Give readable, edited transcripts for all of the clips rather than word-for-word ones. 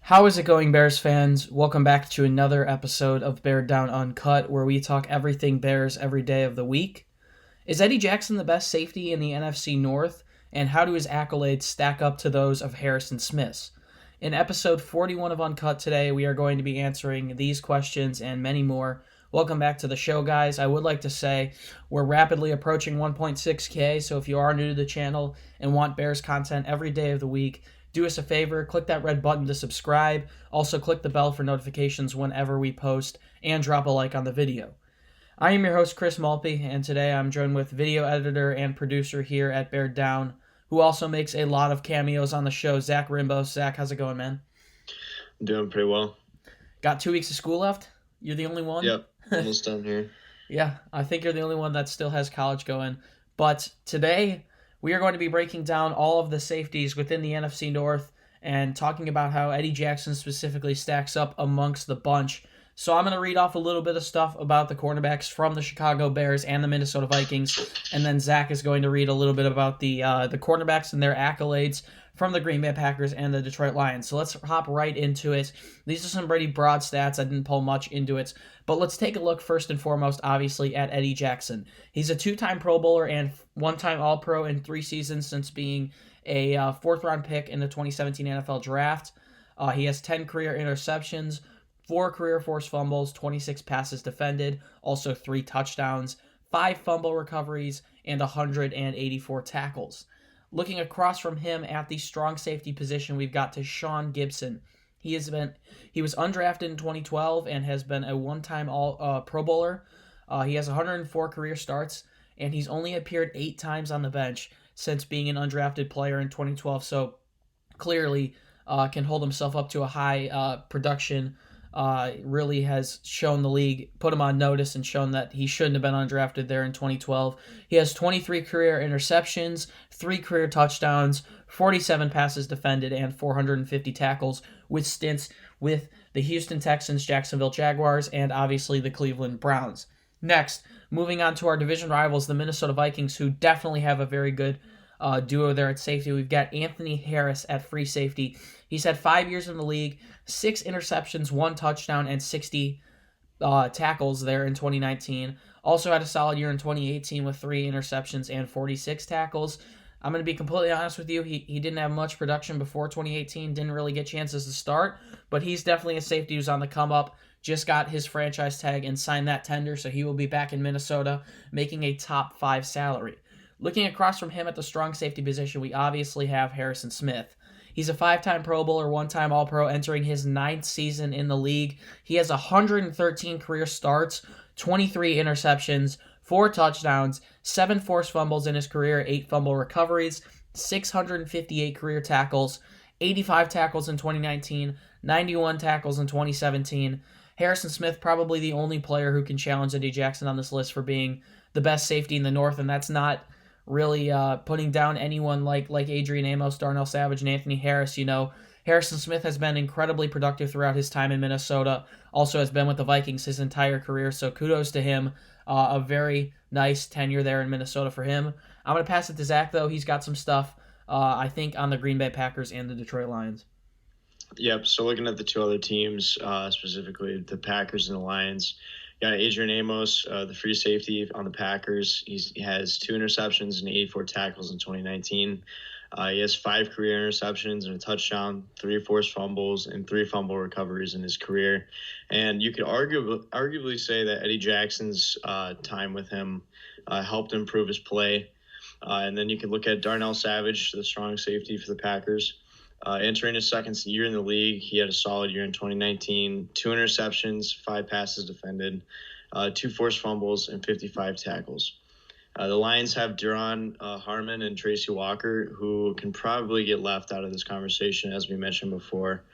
How is it going, Bears fans? Welcome back to another episode of Beared Down Uncut, where we talk everything Bears every day of the week. Is Eddie Jackson the best safety in the NFC North? And how do his accolades stack up to those of Harrison Smith's? In episode 41 of Uncut today, we are going to be answering these questions and many more. Welcome back to the show, guys. I would like to say we're rapidly approaching 1.6K, so if you are new to the channel and want Bears content every day of the week, do us a favor, click that red button to subscribe. Also, click the bell for notifications whenever we post, and drop a like on the video. I am your host, Chris Malpe, and today I'm joined with video editor and producer here at Beared Down, who also makes a lot of cameos on the show, Zach Rimbo. Zach, how's it going, man? I'm doing pretty well. Got 2 weeks of school left? You're the only one? Yep, almost done here. Yeah, I think you're the only one that still has college going. But today, we are going to be breaking down all of the safeties within the NFC North and talking about how Eddie Jackson specifically stacks up amongst the bunch. So I'm going to read off a little bit of stuff about the cornerbacks from the Chicago Bears and the Minnesota Vikings, and then Zach is going to read a little bit about the cornerbacks and their accolades from the Green Bay Packers and the Detroit Lions. So let's hop right into it. These are some pretty broad stats. I didn't pull much into it, but let's take a look first and foremost, obviously, at Eddie Jackson. He's a 2-time Pro Bowler and 1-time All-Pro in 3 seasons since being a 4th-round pick in the 2017 NFL Draft. He has 10 career interceptions, 4 career forced fumbles, 26 passes defended, also 3 touchdowns, 5 fumble recoveries, and 184 tackles. Looking across from him at the strong safety position, we've got Tashaun Gibson. He was undrafted in 2012 and has been a 1-time Pro Bowler. He has 104 career starts, and he's only appeared 8 times on the bench since being an undrafted player in 2012. So clearly can hold himself up to a high production. Really has shown the league, put him on notice, and shown that he shouldn't have been undrafted there in 2012. He has 23 career interceptions, 3 career touchdowns, 47 passes defended, and 450 tackles with stints with the Houston Texans, Jacksonville Jaguars, and obviously the Cleveland Browns. Next, moving on to our division rivals, the Minnesota Vikings, who definitely have a very good duo there at safety. We've got Anthony Harris at free safety. He's had 5 years in the league, 6 interceptions, 1 touchdown, and 60 tackles there in 2019. Also had a solid year in 2018 with 3 interceptions and 46 tackles. I'm going to be completely honest with you. He didn't have much production before 2018, didn't really get chances to start, but he's definitely a safety who's on the come up. Just got his franchise tag and signed that tender, so he will be back in Minnesota making a top 5 salary. Looking across from him at the strong safety position, we obviously have Harrison Smith. He's a 5-time Pro Bowler, 1-time All-Pro, entering his 9th season in the league. He has 113 career starts, 23 interceptions, 4 touchdowns, 7 forced fumbles in his career, 8 fumble recoveries, 658 career tackles, 85 tackles in 2019, 91 tackles in 2017. Harrison Smith, probably the only player who can challenge Eddie Jackson on this list for being the best safety in the North, and that's not really putting down anyone like Adrian Amos, Darnell Savage, and Anthony Harris. You know, Harrison Smith has been incredibly productive throughout his time in Minnesota, also has been with the Vikings his entire career, so kudos to him. A very nice tenure there in Minnesota for him. I'm going to pass it to Zach, though. He's got some stuff, I think, on the Green Bay Packers and the Detroit Lions. Yep, so looking at the 2 other teams, specifically the Packers and the Lions, got Adrian Amos, the free safety on the Packers. He has 2 interceptions and 84 tackles in 2019. He has 5 career interceptions and a touchdown, 3 forced fumbles, and 3 fumble recoveries in his career. And you could arguably say that Eddie Jackson's time with him helped improve his play. And then you could look at Darnell Savage, the strong safety for the Packers. Entering his 2nd year in the league, he had a solid year in 2019, 2 interceptions, 5 passes defended, 2 forced fumbles, and 55 tackles. The Lions have Duron Harmon and Tracy Walker, who can probably get left out of this conversation, as we mentioned before.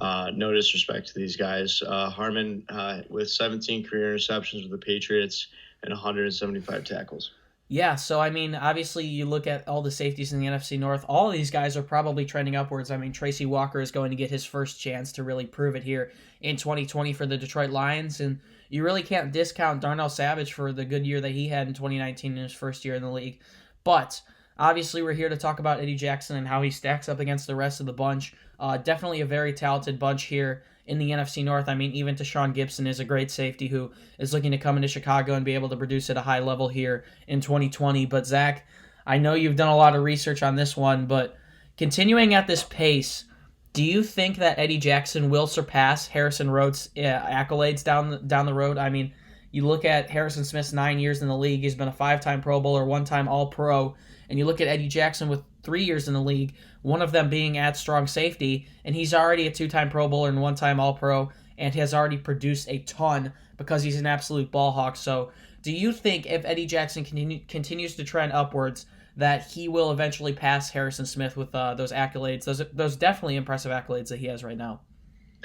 No disrespect to these guys. Harmon with 17 career interceptions with the Patriots and 175 tackles. Yeah, so I mean, obviously, you look at all the safeties in the NFC North. All of these guys are probably trending upwards. I mean, Tracy Walker is going to get his first chance to really prove it here in 2020 for the Detroit Lions, and you really can't discount Darnell Savage for the good year that he had in 2019 in his first year in the league. But obviously, we're here to talk about Eddie Jackson and how he stacks up against the rest of the bunch. Definitely a very talented bunch here in the NFC North. I mean, even Tashawn Gibson is a great safety who is looking to come into Chicago and be able to produce at a high level here in 2020. But Zach, I know you've done a lot of research on this one, but continuing at this pace, do you think that Eddie Jackson will surpass Harrison Rhodes' accolades down the road? I mean, you look at Harrison Smith's 9 years in the league; he's been a five-time Pro Bowler, one-time All-Pro, and you look at Eddie Jackson with 3 years in the league, one of them being at strong safety, and he's already a two-time Pro Bowler and one-time All-Pro, and has already produced a ton because he's an absolute ball hawk. So, do you think if Eddie Jackson continues to trend upwards, that he will eventually pass Harrison Smith with those accolades, those definitely impressive accolades that he has right now?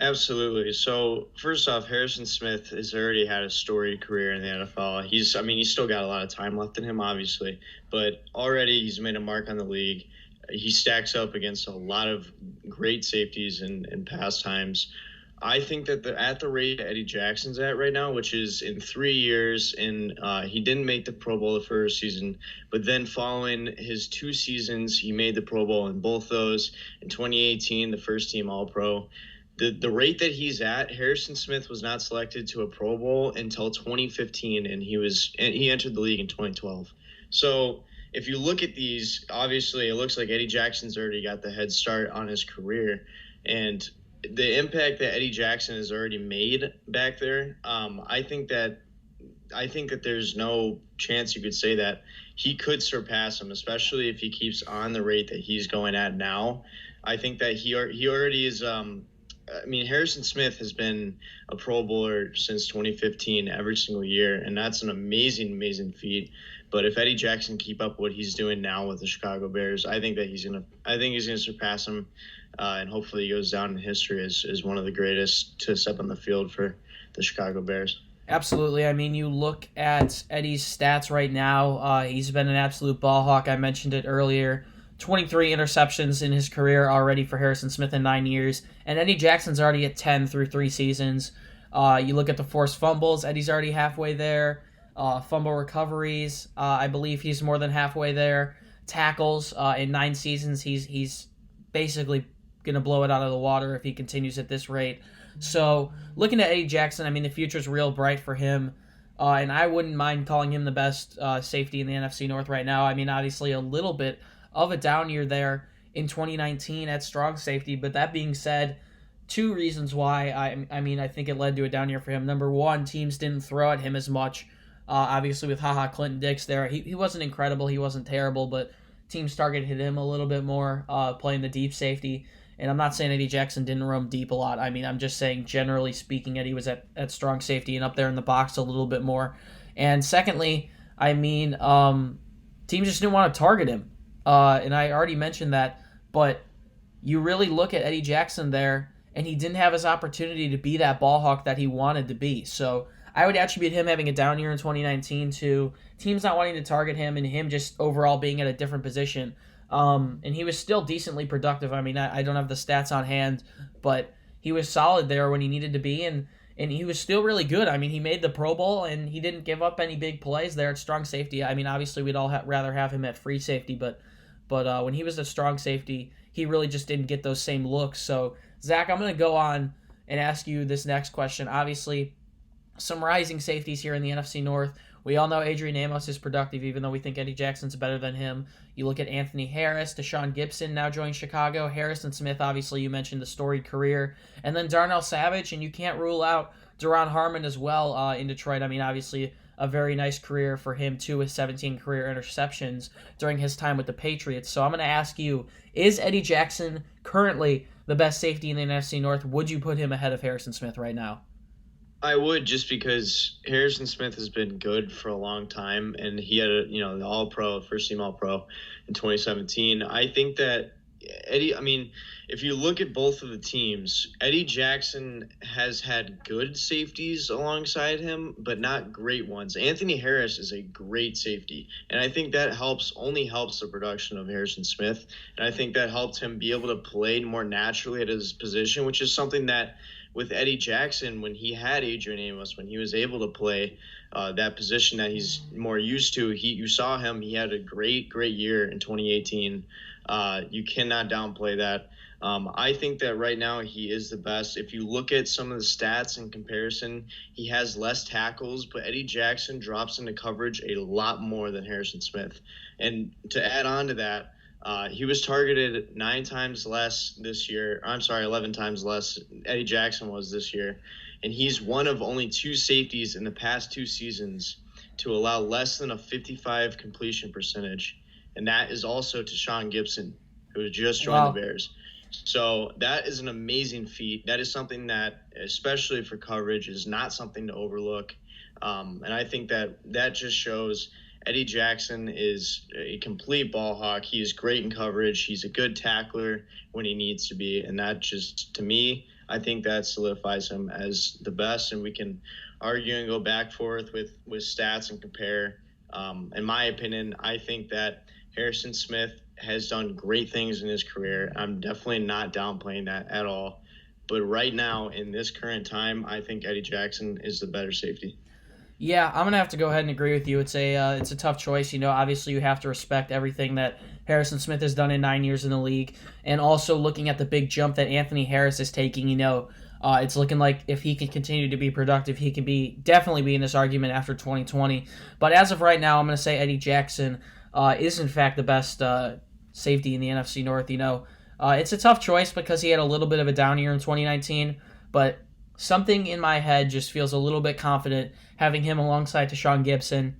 Absolutely. So first off, Harrison Smith has already had a storied career in the NFL. He's still got a lot of time left in him, obviously, but already he's made a mark on the league. He stacks up against a lot of great safeties in past times. I think that at the rate Eddie Jackson's at right now, which is in 3 years, and he didn't make the Pro Bowl the first season, but then following his 2 seasons, he made the Pro Bowl in both those. In 2018, the first team All Pro. The rate that he's at, Harrison Smith was not selected to a Pro Bowl until 2015, and he entered the league in 2012. So if you look at these, obviously it looks like Eddie Jackson's already got the head start on his career, and the impact that Eddie Jackson has already made back there, I think that there's no chance you could say that he could surpass him, especially if he keeps on the rate that he's going at now. I think that he already is. I mean, Harrison Smith has been a Pro Bowler since 2015 every single year, and that's an amazing, amazing feat. But if Eddie Jackson keep up what he's doing now with the Chicago Bears, I think he's gonna surpass him, and hopefully he goes down in history as one of the greatest to step on the field for the Chicago Bears. Absolutely. I mean, you look at Eddie's stats right now. He's been an absolute ball hawk. I mentioned it earlier. 23 interceptions in his career already for Harrison Smith in 9 years. And Eddie Jackson's already at 10 through 3 seasons. You look at the forced fumbles, Eddie's already halfway there. Fumble recoveries, I believe he's more than halfway there. Tackles, in 9 seasons, he's basically going to blow it out of the water if he continues at this rate. So, looking at Eddie Jackson, I mean, the future's real bright for him. And I wouldn't mind calling him the best safety in the NFC North right now. I mean, obviously, a little bit of a down year there in 2019 at strong safety. But that being said, 2 reasons why I think it led to a down year for him. Number one, teams didn't throw at him as much. Obviously, with Clinton Dix there, he wasn't incredible, he wasn't terrible, but teams targeted him a little bit more, playing the deep safety. And I'm not saying Eddie Jackson didn't roam deep a lot. I mean, I'm just saying, generally speaking, Eddie was at strong safety and up there in the box a little bit more. And secondly, I mean, teams just didn't want to target him. And I already mentioned that, but you really look at Eddie Jackson there, and he didn't have his opportunity to be that ball hawk that he wanted to be. So I would attribute him having a down year in 2019 to teams not wanting to target him and him just overall being at a different position. And he was still decently productive. I mean, I don't have the stats on hand, but he was solid there when he needed to be, and he was still really good. I mean, he made the Pro Bowl, and he didn't give up any big plays there at strong safety. I mean, obviously, we'd all rather have him at free safety, but when he was at strong safety, he really just didn't get those same looks. So, Zach, I'm going to go on and ask you this next question. Obviously, some rising safeties here in the NFC North. We all know Adrian Amos is productive, even though we think Eddie Jackson's better than him. You look at Anthony Harris, Deshaun Gibson now joined Chicago. Harrison Smith, obviously, you mentioned the storied career. And then Darnell Savage, and you can't rule out Duron Harmon as well in Detroit. I mean, obviously, a very nice career for him, too, with 17 career interceptions during his time with the Patriots. So I'm going to ask you, is Eddie Jackson currently the best safety in the NFC North? Would you put him ahead of Harrison Smith right now? I would, just because Harrison Smith has been good for a long time, and he had the All Pro, first team All Pro in 2017. I think that Eddie, I mean, if you look at both of the teams, Eddie Jackson has had good safeties alongside him, but not great ones. Anthony Harris is a great safety, and I think that only helps the production of Harrison Smith, and I think that helped him be able to play more naturally at his position, which is something that with Eddie Jackson, when he had Adrian Amos, when he was able to play that position that he's more used to, you saw him. He had a great year in 2018. You cannot downplay that. I think that right now he is the best. If you look at some of the stats in comparison, he has less tackles, but Eddie Jackson drops into coverage a lot more than Harrison Smith. And to add on to that, he was targeted 9 times less this year. I'm sorry, 11 times less. Eddie Jackson was this year. And he's one of only 2 safeties in the past 2 seasons to allow less than a 55 completion percentage. And that is also to Sean Gibson, who just joined the Bears. So that is an amazing feat. That is something that, especially for coverage, is not something to overlook. And I think that just shows Eddie Jackson is a complete ball hawk. He is great in coverage. He's a good tackler when he needs to be. And that just, to me, I think that solidifies him as the best. And we can argue and go back and forth with stats and compare. In my opinion, I think that Harrison Smith has done great things in his career. I'm definitely not downplaying that at all. But right now, in this current time, I think Eddie Jackson is the better safety. Yeah, I'm going to have to go ahead and agree with you. It's a tough choice. Obviously you have to respect everything that Harrison Smith has done in 9 years in the league. And also looking at the big jump that Anthony Harris is taking, it's looking like if he can continue to be productive, he can definitely be in this argument after 2020. But as of right now, I'm going to say Eddie Jackson is in fact the best safety in the NFC North. It's a tough choice because he had a little bit of a down year in 2019, but something in my head just feels a little bit confident having him alongside Deshaun Gibson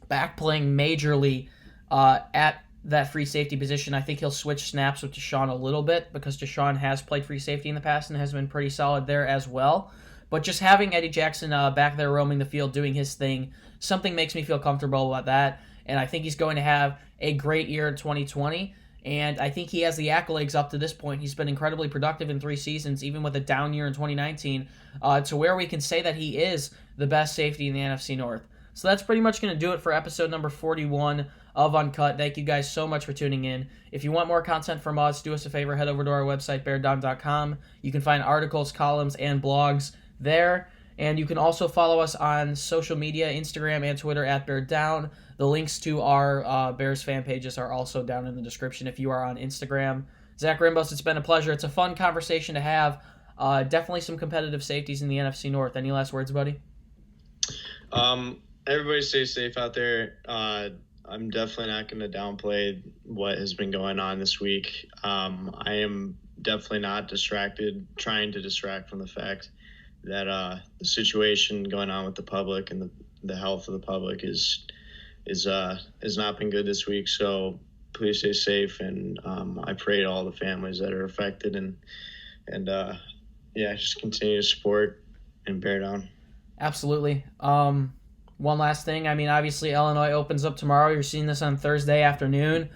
back playing majorly at that free safety position. I think he'll switch snaps with Deshaun a little bit because Deshaun has played free safety in the past and has been pretty solid there as well. But just having Eddie Jackson back there roaming the field doing his thing, something makes me feel comfortable about that. And I think he's going to have a great year in 2020. And I think he has the accolades up to this point. He's been incredibly productive in 3 seasons, even with a down year in 2019, to where we can say that he is the best safety in the NFC North. So that's pretty much going to do it for episode number 41 of Uncut. Thank you guys so much for tuning in. If you want more content from us, do us a favor, head over to our website, beareddown.com. You can find articles, columns, and blogs there. And you can also follow us on social media, Instagram and Twitter at Beared Down. The links to our Bears fan pages are also down in the description if you are on Instagram. Zach Rimbos, it's been a pleasure. It's a fun conversation to have. Definitely some competitive safeties in the NFC North. Any last words, buddy? Everybody stay safe out there. I'm definitely not going to downplay what has been going on this week. I am definitely not trying to distract from the fact that the situation going on with the public and the health of the public has not been good this week. So please stay safe, and I pray to all the families that are affected, and just continue to support and bear down. Absolutely. One last thing. Obviously Illinois opens up tomorrow. You're seeing this on Thursday afternoon.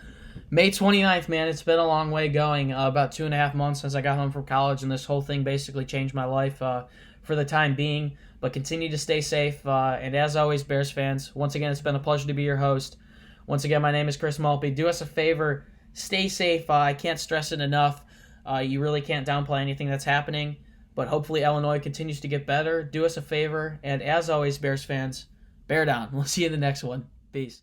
May 29th, man, it's been a long way going. About 2.5 months since I got home from college, and this whole thing basically changed my life for the time being. But continue to stay safe. And as always, Bears fans, once again, it's been a pleasure to be your host. Once again, my name is Chris Malpe. Do us a favor. Stay safe. I can't stress it enough. You really can't downplay anything that's happening. But hopefully Illinois continues to get better. Do us a favor. And as always, Bears fans, bear down. We'll see you in the next one. Peace.